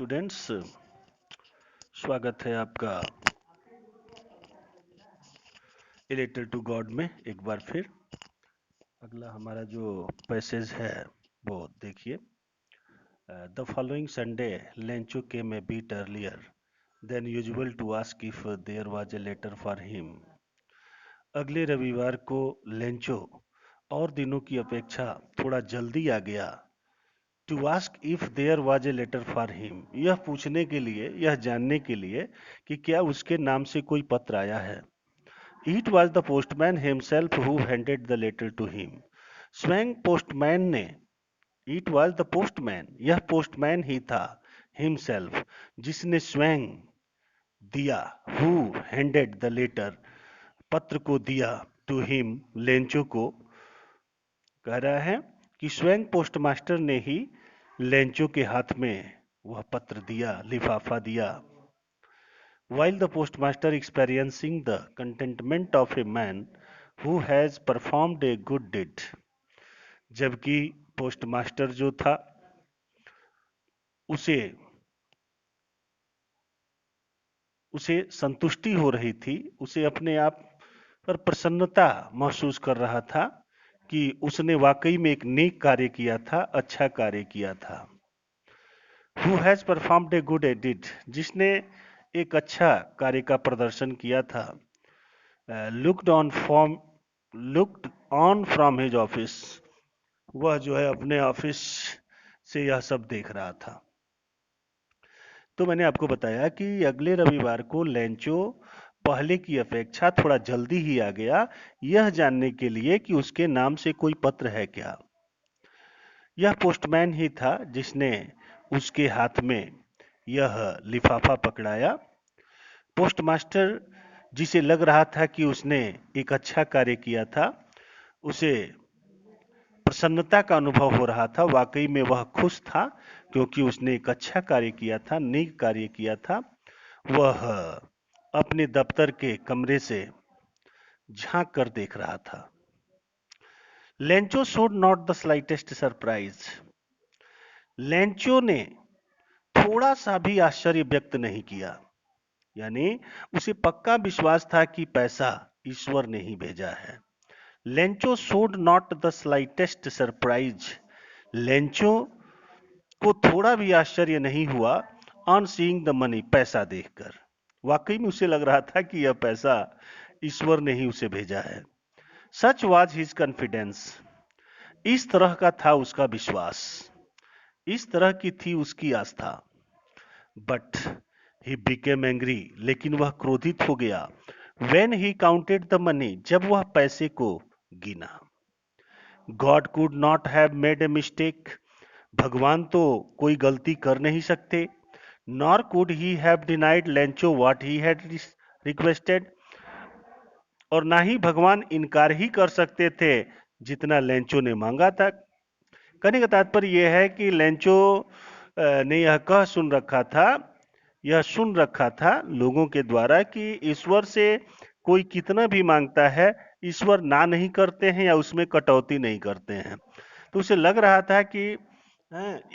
Students, स्वागत है आपका ए लेटर टू गॉड में एक बार फिर। अगला हमारा जो पैसेज है वो देखिए। The following Sunday Lencho came a bit earlier than usual to ask if there was a letter for him. अगले रविवार को लेंचो और दिनों की अपेक्षा थोड़ा जल्दी आ गया। To ask if there was a letter for him, यह पूछने के लिए, यह जानने के लिए कि क्या उसके नाम से कोई पत्र आया है। It was the postman himself who handed the letter to him. स्वयं पोस्टमैन ने, It was the postman, यह पोस्टमैन ही था, himself, जिसने स्वयं दिया, who handed the letter, पत्र को दिया, to him, लेंचो को। कह रहा है कि स्वयं पोस्टमास्टर ने ही लेंचो के हाथ में वह पत्र दिया, लिफाफा दिया। While the postmaster experiencing the contentment of a man who has performed a good deed, जबकि पोस्टमास्टर जो था उसे उसे संतुष्टि हो रही थी, उसे अपने आप पर प्रसन्नता महसूस कर रहा था कि उसने वाकई में एक नेक कार्य किया था, अच्छा कार्य किया था। Who has performed a good deed, जिसने एक अच्छा कार्य का प्रदर्शन किया था। Looked on from his office, वह जो है अपने ऑफिस से यह सब देख रहा था। तो मैंने आपको बताया कि अगले रविवार को लेंचो पहले की अपेक्षा थोड़ा जल्दी ही आ गया, यह जानने के लिए कि उसके नाम से कोई पत्र है क्या। यह पोस्टमैन ही था जिसने उसके हाथ में यह लिफाफा पकड़ाया। पोस्टमास्टर, जिसे लग रहा था कि उसने एक अच्छा कार्य किया था, उसे प्रसन्नता का अनुभव हो रहा था, वाकई में वह खुश था क्योंकि उसने एक अच्छा कार्य किया था, नेक कार्य किया था। वह अपने दफ्तर के कमरे से झांक कर देख रहा था। Lencho showed not the slightest surprise, Lencho ने थोड़ा सा भी आश्चर्य व्यक्त नहीं किया, यानी उसे पक्का विश्वास था कि पैसा ईश्वर ने ही भेजा है। Lencho showed not the slightest surprise, Lencho को थोड़ा भी आश्चर्य नहीं हुआ ऑन सीइंग द मनी, पैसा देखकर। वाकई में उसे लग रहा था कि यह पैसा ईश्वर ने ही उसे भेजा है। सच वाज हिज कॉन्फिडेंस, इस तरह का था उसका विश्वास, इस तरह की थी उसकी आस्था। बट ही बिकेम एंग्री, लेकिन वह क्रोधित हो गया। When he counted the money, जब वह पैसे को गिना। God could not have made a mistake, भगवान तो कोई गलती कर नहीं सकते। Nor could he have denied Lencho what he had requested, और ना ही भगवान इनकार ही कर सकते थे जितना लेंचो ने मांगा था। कहने का तात्पर्य यह है कि लेंचो ने यह कह सुन रखा था, यह सुन रखा था लोगों के द्वारा कि ईश्वर से कोई कितना भी मांगता है, ईश्वर ना नहीं करते हैं या उसमें कटौती नहीं करते हैं। तो उसे लग रहा था कि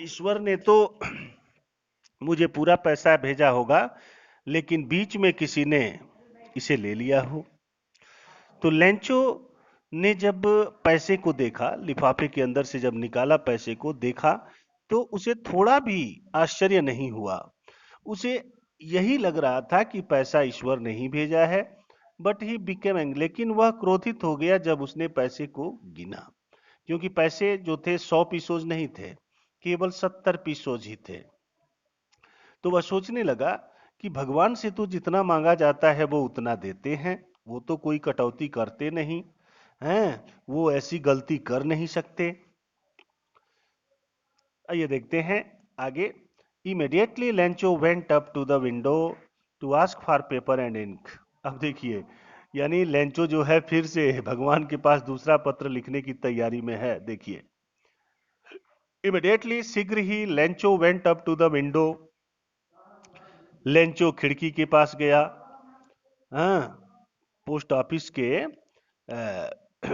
ईश्वर ने तो मुझे पूरा पैसा भेजा होगा, लेकिन बीच में किसी ने इसे ले लिया हो। तो लेंचो ने जब पैसे को देखा, लिफाफे के अंदर से जब निकाला पैसे को देखा, तो उसे थोड़ा भी आश्चर्य नहीं हुआ। उसे यही लग रहा था कि पैसा ईश्वर ने ही भेजा है। बट ही बिकेम एंग्री, लेकिन वह क्रोधित हो गया जब उसने पैसे को गिना, क्योंकि पैसे जो थे 100 पीसोज नहीं थे, केवल 70 पीसोज ही थे। तो वह सोचने लगा कि भगवान से तो जितना मांगा जाता है वो उतना देते हैं, वो तो कोई कटौती करते नहीं हैं, वो ऐसी गलती कर नहीं सकते। आइए देखते हैं आगे। Immediately Lencho went up to the window to ask for paper and ink. अब देखिए, यानी लेंचो जो है फिर से भगवान के पास दूसरा पत्र लिखने की तैयारी में है। देखिए, इमीडिएटली, शीघ्र ही, Lencho went up to the window, Lencho खिड़की के पास गया। हाँ, पोस्ट ऑफिस के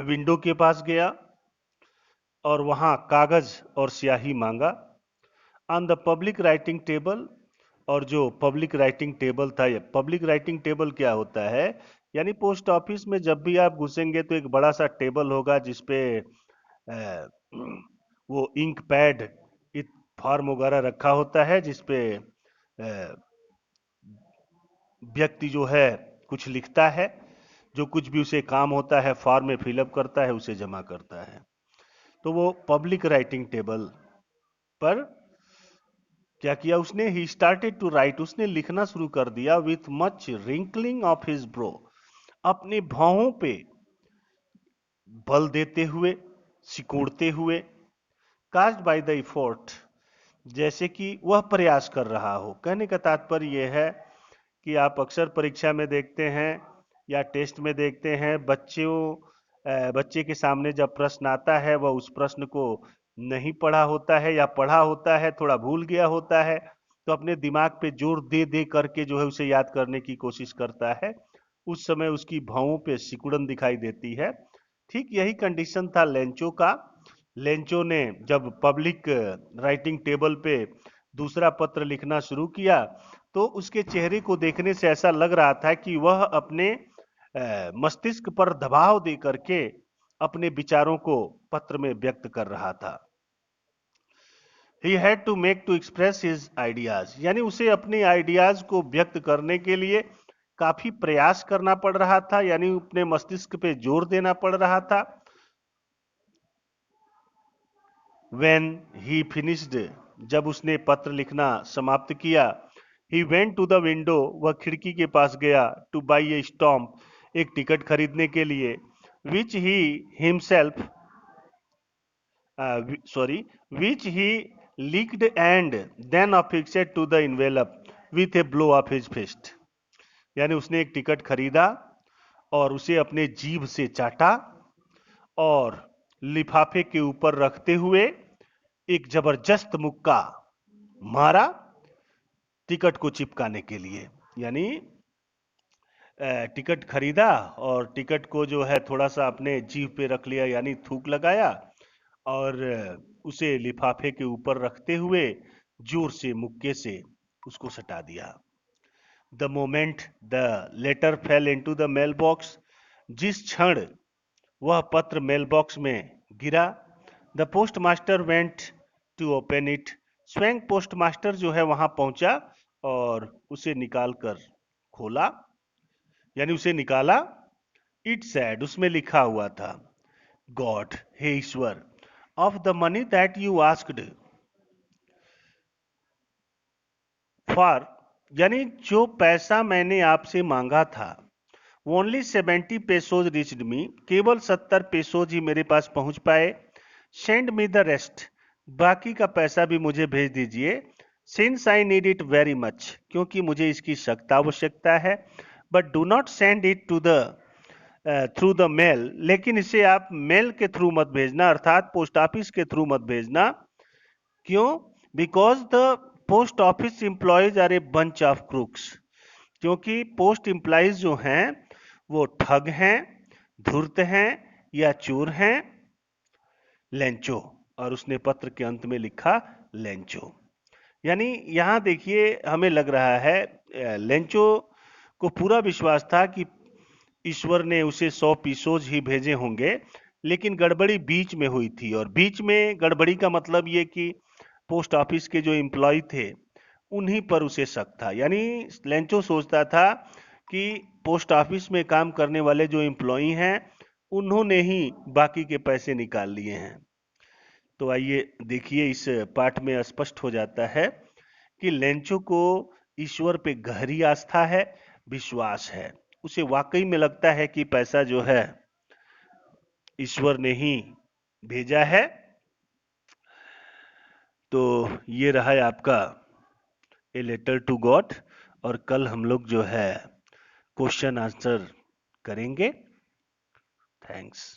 विंडो के पास गया और वहां कागज और स्याही मांगा। On the public writing table, और जो पब्लिक राइटिंग टेबल था, ये पब्लिक राइटिंग टेबल क्या होता है, यानी पोस्ट ऑफिस में जब भी आप घुसेंगे तो एक बड़ा सा टेबल होगा जिसपे अ, वो इंक पैड, फॉर्म वगैरह रखा होता है, जिसपे व्यक्ति जो है कुछ लिखता है, जो कुछ भी उसे काम होता है फॉर्म में फिलअप करता है, उसे जमा करता है। तो वो पब्लिक राइटिंग टेबल पर क्या किया उसने, ही स्टार्टेड टू राइट, उसने लिखना शुरू कर दिया, with much wrinkling of his bro, अपने भौहों पे बल देते हुए, सिकोड़ते हुए, कास्ड बाय द इफोर्ट, जैसे कि वह प्रयास कर रहा हो। कहने का तात्पर्य यह है कि आप अक्सर परीक्षा में देखते हैं या टेस्ट में देखते हैं, बच्चे के सामने जब प्रश्न आता है, वह उस प्रश्न को नहीं पढ़ा होता है या पढ़ा होता है थोड़ा भूल गया होता है, तो अपने दिमाग पे जोर दे दे करके जो है उसे याद करने की कोशिश करता है। उस समय उसकी भौहों पे सिकुड़न दिखाई देती है। ठीक यही कंडीशन था लेंचो का। लेंचो ने जब पब्लिक राइटिंग टेबल पे दूसरा पत्र लिखना शुरू किया, तो उसके चेहरे को देखने से ऐसा लग रहा था कि वह अपने मस्तिष्क पर दबाव दे करके अपने विचारों को पत्र में व्यक्त कर रहा था। He had to make to express his ideas, यानी उसे अपने आइडियाज को व्यक्त करने के लिए काफी प्रयास करना पड़ रहा था, यानी अपने मस्तिष्क पे जोर देना पड़ रहा था। When he finished, जब उसने पत्र लिखना समाप्त किया, he went to the window, वह खिड़की के पास गया, to buy a stamp, एक टिकट खरीदने के लिए, which he himself which he licked and then affixed to the envelope with a blow of his fist, यानी उसने एक टिकट खरीदा और उसे अपने जीभ से चाटा और लिफाफे के ऊपर रखते हुए एक जबरदस्त मुक्का मारा टिकट को चिपकाने के लिए। यानी टिकट खरीदा और टिकट को जो है थोड़ा सा अपने जीभ पे रख लिया, यानी थूक लगाया, और उसे लिफाफे के ऊपर रखते हुए जोर से मुक्के से उसको सटा दिया। The moment the letter fell into the mailbox, जिस क्षण वह पत्र मेल बॉक्स में गिरा, the postmaster went to open it, स्वयं पोस्ट मास्टर जो है वहां पहुंचा और उसे निकालकर खोला, यानी उसे निकाला। इट सैड, उसमें लिखा हुआ था, गॉड, हे ईश्वर, of the money that you asked for, यानी जो पैसा मैंने आपसे मांगा था, ओनली 70 पेसोज रिच्ड मी, केवल 70 पेसोज ही मेरे पास पहुंच पाए। सेंड मी द रेस्ट, बाकी का पैसा भी मुझे भेज दीजिए। Since I need it very much, क्योंकि मुझे इसकी सख्त आवश्यकता है। But do not send it to the through the mail, लेकिन इसे आप मेल के थ्रू मत भेजना, अर्थात पोस्ट ऑफिस के थ्रू मत भेजना। क्यों? Because the post office employees are a bunch of crooks, क्योंकि पोस्ट एम्प्लॉयज जो हैं वो ठग हैं, धूर्त हैं या चोर हैं। लेंचो, और उसने पत्र के अंत में लिखा लेंचो। यानी यहां देखिए हमें लग रहा है लेंचो को पूरा विश्वास था कि ईश्वर ने उसे 100 पीसोज ही भेजे होंगे, लेकिन गड़बड़ी बीच में हुई थी। और बीच में गड़बड़ी का मतलब ये कि पोस्ट ऑफिस के जो एम्प्लॉय थे उन्हीं पर उसे शक था। यानी लेंचो सोचता था कि पोस्ट ऑफिस में काम करने वाले जो एम्प्लॉय हैं उन्होंने ही बाकी के पैसे निकाल लिए हैं। तो आइए देखिए, इस पाठ में स्पष्ट हो जाता है कि लेंचो को ईश्वर पे गहरी आस्था है, विश्वास है। उसे वाकई में लगता है कि पैसा जो है ईश्वर ने ही भेजा है। तो ये रहा है आपका ए लेटर टू गॉड, और कल हम लोग जो है क्वेश्चन आंसर करेंगे। थैंक्स।